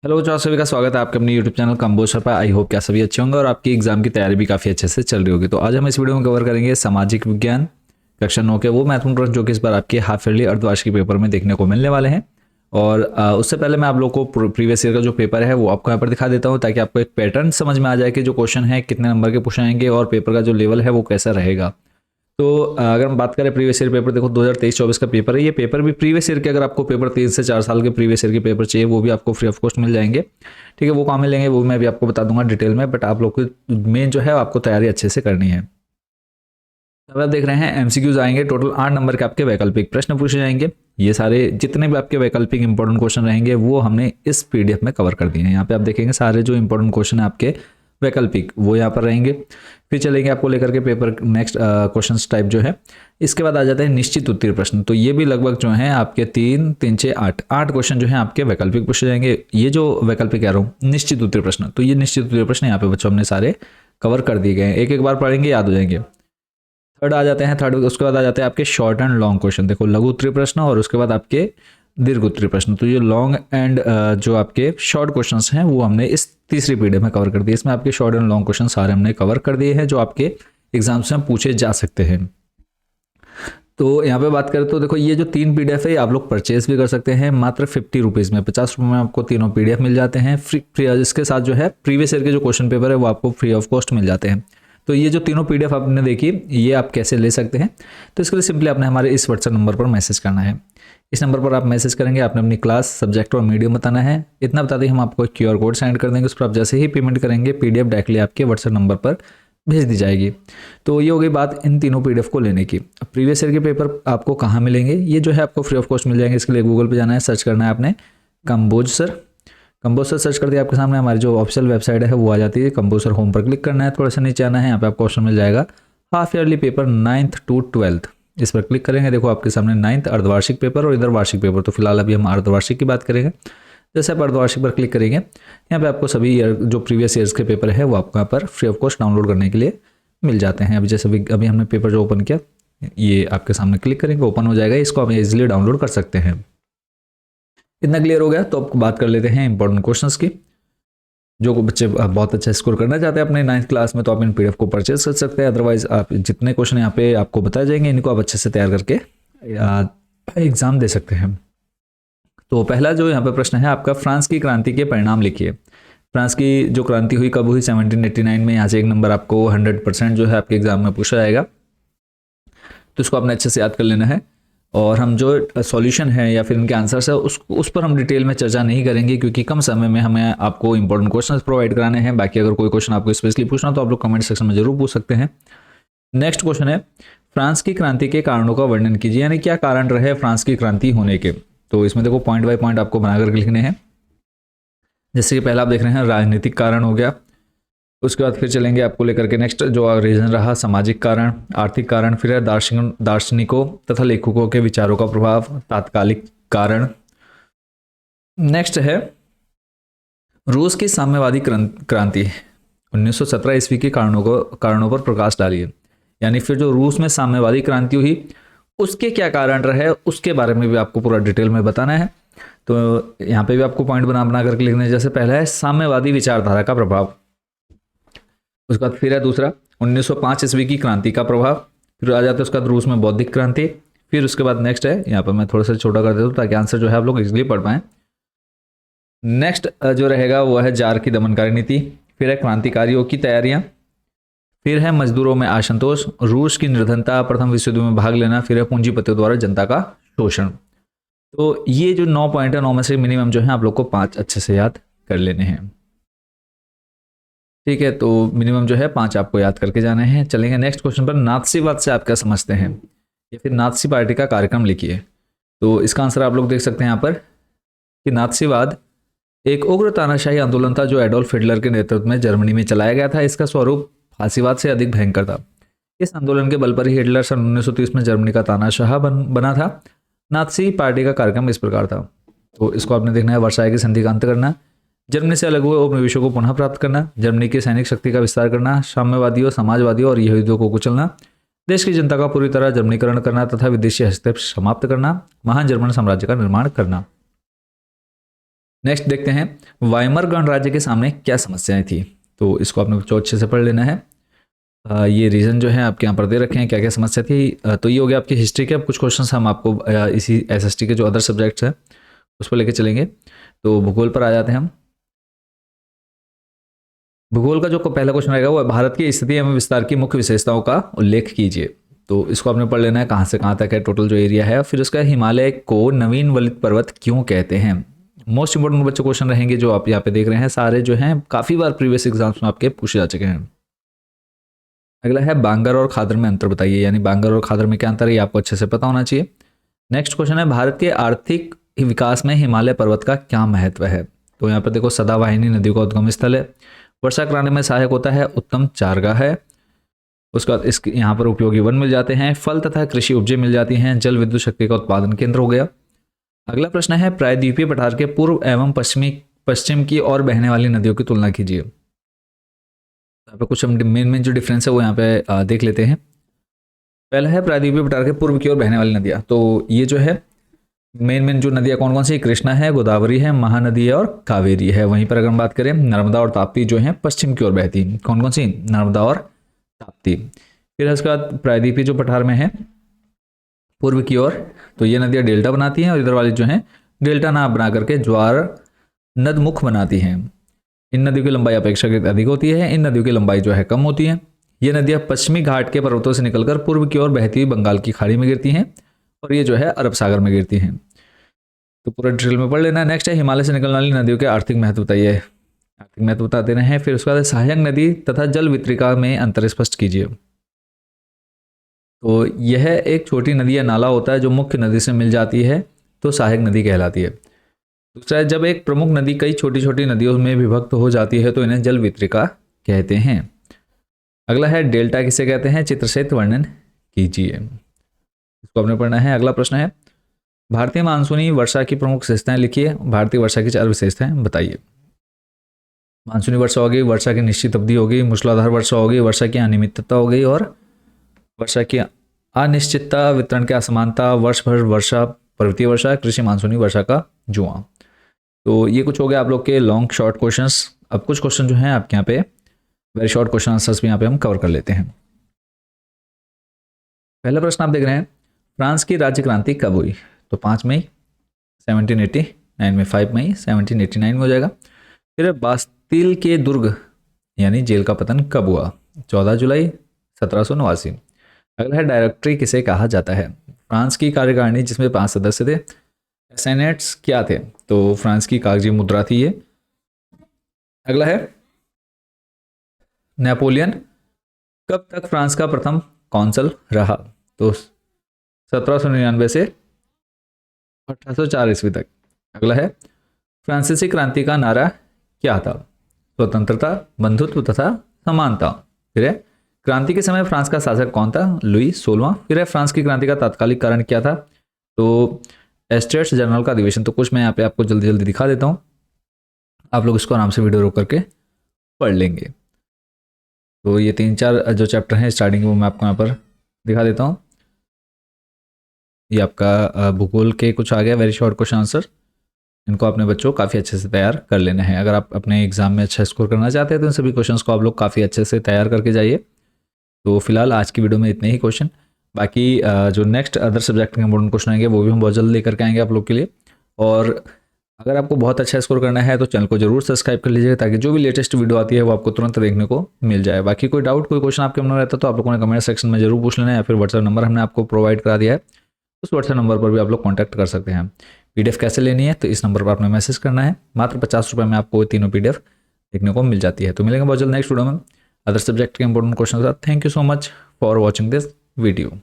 Hello चार सभी का स्वागत है आपके अपने यूट्यूब चैनल कंबोज पर। आई होप क्या सभी अच्छे होंगे और आपकी एग्जाम की तैयारी भी काफ़ी अच्छे से चल रही होगी। तो आज हम इस वीडियो में कवर करेंगे सामाजिक विज्ञान कक्षा 9 के वो महत्वपूर्ण प्रश्न जो कि इस बार आपके हाफ ईयरली अर्धवार्षिक पेपर में देखने को मिलने वाले हैं। और उससे पहले मैं आप लोगों को प्रीवियस ईयर का जो पेपर है वो आपको यहाँ पर दिखा देता हूँ ताकि आपको एक पैटर्न समझ में आ जाए कि जो क्वेश्चन है कितने नंबर के पूछे जाएंगे और पेपर का जो लेवल है वो कैसा रहेगा। तो अगर हम बात करें प्रीवियस ईयर पेपर, देखो 2023-24 का पेपर है। ये पेपर भी प्रीवियस ईयर के, अगर आपको पेपर 3 से 4 साल के प्रीवियस ईयर के पेपर चाहिए वो भी आपको फ्री ऑफ कॉस्ट मिल जाएंगे। ठीक है, वो कहाँ मिलेंगे वो मैं भी आपको बता दूंगा डिटेल में, बट आप लोग को मेन जो है आपको तैयारी अच्छे से करनी है। अब आप देख रहे हैं एमसीक्यूज आएंगे, टोटल 8 नंबर के आपके वैकल्पिक प्रश्न पूछे जाएंगे। ये सारे जितने भी आपके वैकल्पिक इंपॉर्टेंट क्वेश्चन रहेंगे वो हमने इस पीडीएफ में कवर कर दिए हैं। यहाँ पे आप देखेंगे सारे जो इंपॉर्टेंट क्वेश्चन है आपके वैकल्पिक वो यहाँ पर रहेंगे। फिर चलेंगे आपको लेकर के पेपर नेक्स्ट क्वेश्चन टाइप जो है। इसके बाद आ जाता है निश्चित उत्तरीय प्रश्न। तो ये भी लगभग जो है आपके 3, 3, 6, 8 क्वेश्चन जो है आपके वैकल्पिक पूछे जाएंगे। ये जो वैकल्पिक कह रहा हूँ निश्चित उत्तरीय प्रश्न, तो ये निश्चित उत्तरीय प्रश्न यहाँ पे बच्चों हमने सारे कवर कर दिए गए हैं। एक एक बार पढ़ेंगे याद हो जाएंगे। थर्ड आ जाते हैं, थर्ड उसके बाद आ जाते हैं आपके शॉर्ट एंड लॉन्ग क्वेश्चन। देखो लघु उत्तरीय प्रश्न और उसके बाद आपके दीर्घ उत्तरीय प्रश्न। तो ये लॉन्ग एंड जो आपके शॉर्ट क्वेश्चंस हैं वो हमने इस तीसरी पीडीएफ में कवर कर दिए। इसमें आपके शॉर्ट एंड लॉन्ग क्वेश्चन सारे हमने कवर कर दिए हैं जो आपके एग्जाम्स में पूछे जा सकते हैं। तो यहाँ पे बात करें तो देखो ये जो 3 पीडीएफ है आप लोग परचेज भी कर सकते हैं मात्र 50 रुपीज़ में। 50 रुपये में आपको तीनों पीडीएफ मिल जाते हैं फ्री। इसके साथ जो है प्रीवियस ईयर के जो क्वेश्चन पेपर है वो आपको फ्री ऑफ कॉस्ट मिल जाते हैं। तो ये जो तीनों पीडीएफ आपने देखी ये आप कैसे ले सकते हैं, तो इसके लिए सिंपली आपने हमारे इस व्हाट्सएप नंबर पर मैसेज करना है। इस नंबर पर आप मैसेज करेंगे, आपने अपनी क्लास, सब्जेक्ट और मीडियम बताना है। इतना बता दें हम आपको एक क्यूआर कोड सेंड कर देंगे, उस पर आप जैसे ही पेमेंट करेंगे पीडीएफ डायरेक्टली आपके व्हाट्सएप नंबर पर भेज दी जाएगी। तो ये हो गई बात इन तीनों पीडीएफ को लेने की। अब प्रीवियस ईयर के पेपर आपको कहाँ मिलेंगे, ये जो है आपको फ्री ऑफ कॉस्ट मिल जाएंगे। इसके लिए गूगल पे जाना है, सर्च करना है आपने Kamboj sir. Kamboj sir search कर दिया, आपके सामने हमारी जो ऑफिशियल वेबसाइट है वो आ जाती है। कंबोज सर होम पर क्लिक करना है, थोड़ा सा नीचे आना है, यहाँ पे आपको ऑप्शन मिल जाएगा half yearly paper 9th to 12th। इस पर क्लिक करेंगे, देखो आपके सामने 9th अर्धवार्षिक पेपर और इधर वार्षिक पेपर। तो फिलहाल अभी हम अर्धवार्षिक की बात करेंगे। जैसे आप अर्धवार्षिक पर क्लिक करेंगे यहाँ पे आपको सभी ईयर जो प्रीवियस ईयर्स के पेपर है वो आपको यहाँ पर फ्री ऑफ कॉस्ट डाउनलोड करने के लिए मिल जाते हैं। अभी जैसे अभी हमने पेपर जो ओपन किया ये आपके सामने क्लिक करेंगे ओपन हो जाएगा। इसको आप इजीली डाउनलोड कर सकते हैं। इतना क्लियर हो गया तो अब बात कर लेते हैं इंपॉर्टेंट क्वेश्चंस की। जो बच्चे बहुत अच्छा स्कोर करना चाहते हैं अपने 9th क्लास में तो आप इन पीडीएफ को परचेज कर सकते हैं। अदरवाइज आप जितने क्वेश्चन यहाँ पे आपको बताए जाएंगे इनको आप अच्छे से तैयार करके एग्जाम दे सकते हैं। तो पहला जो यहाँ पे प्रश्न है आपका, फ्रांस की क्रांति के परिणाम लिखिए। फ्रांस की जो क्रांति हुई कब हुई, 1789 में। यहाँ से एक नंबर आपको 100% जो है आपके एग्जाम में पूछा जाएगा, तो इसको आपने अच्छे से याद कर लेना है। और हम जो सॉल्यूशन है या फिर इनके आंसर्स है उस पर हम डिटेल में चर्चा नहीं करेंगे क्योंकि कम समय में हमें आपको इंपॉर्टेंट क्वेश्चंस प्रोवाइड कराने हैं। बाकी अगर कोई क्वेश्चन आपको स्पेशली पूछना तो आप लोग कमेंट सेक्शन में जरूर पूछ सकते हैं। नेक्स्ट क्वेश्चन है, फ्रांस की क्रांति के कारणों का वर्णन कीजिए, यानी क्या कारण रहे फ्रांस की क्रांति होने के। तो इसमें देखो पॉइंट बाय पॉइंट आपको बनाकर लिखने हैं। जैसे कि पहला आप देख रहे हैं राजनीतिक कारण हो गया, उसके बाद फिर चलेंगे आपको लेकर के नेक्स्ट जो रीजन रहा सामाजिक कारण, आर्थिक कारण, फिर है दार्शनिकों तथा लेखकों के विचारों का प्रभाव, तात्कालिक कारण। नेक्स्ट है रूस की साम्यवादी क्रांति 1917 ईस्वी के कारणों पर प्रकाश डालिए, यानी फिर जो रूस में साम्यवादी क्रांति हुई उसके क्या कारण रहे उसके बारे में भी आपको पूरा डिटेल में बताना है। तो यहाँ पे भी आपको पॉइंट बना करके लिखने। जैसे पहला है साम्यवादी विचारधारा का प्रभाव, उसके बाद फिर है दूसरा 1905 ईस्वी की क्रांति का प्रभाव, फिर आ जाता है उसके बाद रूस में बौद्धिक क्रांति, फिर उसके बाद नेक्स्ट है, यहाँ पर मैं थोड़ा सा छोटा कर देता हूँ ताकि आंसर जो है आप लोग इजीली पढ़ पाएं। नेक्स्ट जो रहेगा वो है जार की दमनकारी नीति, फिर है क्रांतिकारियों की तैयारियां, फिर है मजदूरों में असंतोष, रूस की निर्धनता, प्रथम विश्व युद्ध में भाग लेना, फिर है पूंजीपतियों द्वारा जनता का शोषण। तो ये जो 9 पॉइंट है 9 में से मिनिमम जो है आप लोग को 5 अच्छे से याद कर लेने हैं। ठीक है, तो मिनिमम जो है 5 आपको याद करके जाने हैं। चलेंगे नेक्स्ट क्वेश्चन पर, नाथसीवाद से आप क्या समझते हैं, या फिर नाथसी पार्टी का कार्यक्रम लिखिए। तो इसका आंसर आप लोग देख सकते हैं यहाँ पर कि नाथसीवाद एक उग्र तानाशाही आंदोलन था जो एडोल्फ हिटलर के नेतृत्व में जर्मनी में चलाया गया था। इसका स्वरूप फांसीवाद से अधिक भयंकर था। इस आंदोलन के बल पर ही हिटलर सन 1930 में जर्मनी का तानाशाह बना था। नाथसी पार्टी का कार्यक्रम इस प्रकार था। तो इसको आपने देखना है, वर्साई की संधि का अंत करना, जर्मनी से अलग हुए उपनिवेशों को पुनः प्राप्त करना, जर्मनी की सैनिक शक्ति का विस्तार करना, साम्यवादियों, समाजवादियों और यहूदियों को कुचलना, देश की जनता का पूरी तरह जर्मनीकरण करना तथा विदेशी हस्तक्षेप समाप्त करना, महान जर्मन साम्राज्य का निर्माण करना। नेक्स्ट देखते हैं, वाइमर गणराज्य के सामने क्या समस्याएं थी। तो इसको आपने बच्चों अच्छे से पढ़ लेना है। ये रीज़न जो है आपके यहाँ पर दे रखे हैं, क्या क्या समस्या थी। तो ये हो गया आपकी हिस्ट्री के। अब कुछ क्वेश्चंस हम आपको इसी एसएसटी के जो अदर सब्जेक्ट्स हैं उस पर लेके चलेंगे। तो भूगोल पर आ जाते हैं हम। भूगोल का जो पहला क्वेश्चन रहेगा वो है, भारत की स्थिति एवं विस्तार की मुख्य विशेषताओं का उल्लेख कीजिए। तो इसको आपने पढ़ लेना है, कहाँ से कहाँ तक है टोटल जो एरिया है। फिर उसका हिमालय को नवीन वलित पर्वत क्यों कहते हैं। मोस्ट इंपोर्टेंट बच्चों क्वेश्चन रहेंगे जो आप यहाँ पे देख रहे हैं, सारे जो हैं काफ़ी बार प्रीवियस एग्जाम्स में आपके पूछे जा चुके हैं। अगला है, बांगर और खादर में अंतर बताइए, यानी बांगर और खादर में क्या अंतर है ये आपको अच्छे से पता होना चाहिए। नेक्स्ट क्वेश्चन है, भारत के आर्थिक विकास में हिमालय पर्वत का क्या महत्व है। तो यहाँ पर देखो, सदावाहिनी नदियों का उद्गम स्थल है, वर्षा कराने में सहायक होता है, उत्तम चारगाह है, उसके बाद इस यहाँ पर उपयोगी वन मिल जाते हैं, फल तथा कृषि उपजें मिल जाती हैं, जल विद्युत शक्ति का उत्पादन केंद्र हो गया। अगला प्रश्न है, प्रायद्वीपीय पठार के पूर्व एवं पश्चिम की ओर बहने वाली नदियों की तुलना कीजिए। यहाँ पे कुछ हम मेन जो डिफरेंस है वो यहाँ पे देख लेते हैं। पहला है, प्रायद्वीपीय पठार के पूर्व की ओर बहने वाली नदियाँ। तो ये जो है मेन जो नदियाँ कौन कौन सी, कृष्णा है, गोदावरी है, महानदी है और कावेरी है। वहीं पर अगर हम बात करें, नर्मदा और ताप्ती जो है पश्चिम की ओर बहती। कौन कौन सी, नर्मदा और ताप्ती। फिर उसके बाद प्रायद्वीपीय जो पठार में है पूर्व की ओर, तो ये नदियाँ डेल्टा बनाती हैं, और इधर वाली जो है डेल्टा ना बना करके ज्वार नदमुख बनाती हैं। इन नदियों की लंबाई अपेक्षाकृत अधिक होती है, इन नदियों की लंबाई जो है कम होती है। ये नदियाँ पश्चिमी घाट के पर्वतों से निकलकर पूर्व की ओर बहती हुई बंगाल की खाड़ी में गिरती हैं, और ये जो है अरब सागर में गिरती हैं। तो पूरा डिटेल में पढ़ लेना है। नेक्स्ट है, हिमालय से निकलने वाली नदियों के आर्थिक महत्व बताइए। आर्थिक महत्व बता दे रहे हैं। फिर उसके बाद सहायक नदी तथा जल वितरिका में अंतर स्पष्ट कीजिए। तो यह एक छोटी नदी या नाला होता है जो मुख्य नदी से मिल जाती है, तो सहायक नदी कहलाती है। दूसरा है, जब एक प्रमुख नदी कई छोटी छोटी नदियों में विभक्त हो जाती है तो इन्हें जल वितरिका कहते हैं। अगला है, डेल्टा किसे कहते हैं, चित्र सहित वर्णन कीजिए। इसको आपने पढ़ना है। अगला प्रश्न है, भारतीय मानसूनी वर्षा की प्रमुख विशेषताएं लिखिए। भारतीय वर्षा की 4 विशेषताएं बताइए। मानसूनी वर्षा होगी, वर्षा की निश्चित अवधि होगी, मूसलाधार वर्षा होगी, वर्षा की अनियमितता हो गई, और वर्षा की अनिश्चितता, वितरण की असमानता, वर्ष भर वर्षा, पर्वतीय वर्षा, कृषि मानसूनी वर्षा का जुआ। तो ये कुछ हो गया आप लोग के लॉन्ग शॉर्ट क्वेश्चंस। अब कुछ क्वेश्चन जो हैं आपके यहाँ पे वेरी शॉर्ट क्वेश्चन आंसर्स भी यहाँ पे हम कवर कर लेते हैं। पहला प्रश्न आप देख रहे हैं, फ्रांस की राज्य क्रांति कब हुई। तो 5 मई 1789 में, 5 मई 1789 में हो जाएगा। फिर बास्तिल के दुर्ग यानी जेल का पतन कब हुआ। 14 जुलाई 1789। अगला है, डायरेक्टरी किसे कहा जाता है। फ्रांस की कार्यकारिणी जिसमें 5 सदस्य थे। सेनेट्स क्या थे, तो फ्रांस की कागजी मुद्रा थी ये। अगला है, नेपोलियन कब तक फ्रांस का प्रथम कौंसल रहा। तो 1799 से 1804 ईस्वी तक। अगला है, फ्रांसीसी क्रांति का नारा क्या था। स्वतंत्रता, बंधुत्व तथा समानता। फिर है, क्रांति के समय फ्रांस का शासक कौन था, लुई 16वां। फिर है, फ्रांस की क्रांति का तात्कालिक कारण क्या था, तो एस्टेट्स जनरल का अधिवेशन। तो कुछ मैं यहाँ पे आपको जल्दी जल्दी दिखा देता हूँ, आप लोग इसको आराम से वीडियो रोक करके पढ़ लेंगे। तो ये 3-4 जो चैप्टर हैं स्टार्टिंग वो मैं आपको यहाँ पर दिखा देता हूँ। ये आपका भूगोल के कुछ आ गया वेरी शॉर्ट क्वेश्चन आंसर। इनको अपने बच्चों काफ़ी अच्छे से तैयार कर लेना है। अगर आप अपने एग्जाम में अच्छा स्कोर करना चाहते हैं तो इन सभी क्वेश्चंस को आप लोग काफ़ी अच्छे से तैयार करके जाइए। तो फिलहाल आज की वीडियो में इतने ही क्वेश्चन। बाकी जो नेक्स्ट अदर सब्जेक्ट के इंपॉर्टेंट क्वेश्चन आएंगे वो भी हम बहुत जल्द लेकर के आएंगे आप लोग के लिए। और अगर आपको बहुत अच्छा स्कोर करना है तो चैनल को जरूर सब्सक्राइब कर लीजिएगा ताकि जो भी लेटेस्ट वीडियो आती है वो आपको तुरंत देखने को मिल जाए। बाकी कोई डाउट, कोई क्वेश्चन आपके मन में रहता है तो आप लोगों ने कमेंट सेक्शन में जरूर पूछ लेना है, या फिर व्हाट्सएप नंबर हमने आपको प्रोवाइड करा दिया है, उस व्हाट्सएप नंबर पर भी आप लोग कॉन्टैक्ट कर सकते हैं। PDF कैसे लेनी है, तो इस नंबर पर आपने मैसेज करना है। मात्र 50 रुपये में आपको तीनों PDF देखने को मिल जाती है। तो मिलेंगे बहुत जल्द नेक्स्ट वीडियो में अदर सब्जेक्ट के इंपॉर्टेंट क्वेश्चन के साथ। Thank you so much for watching this video.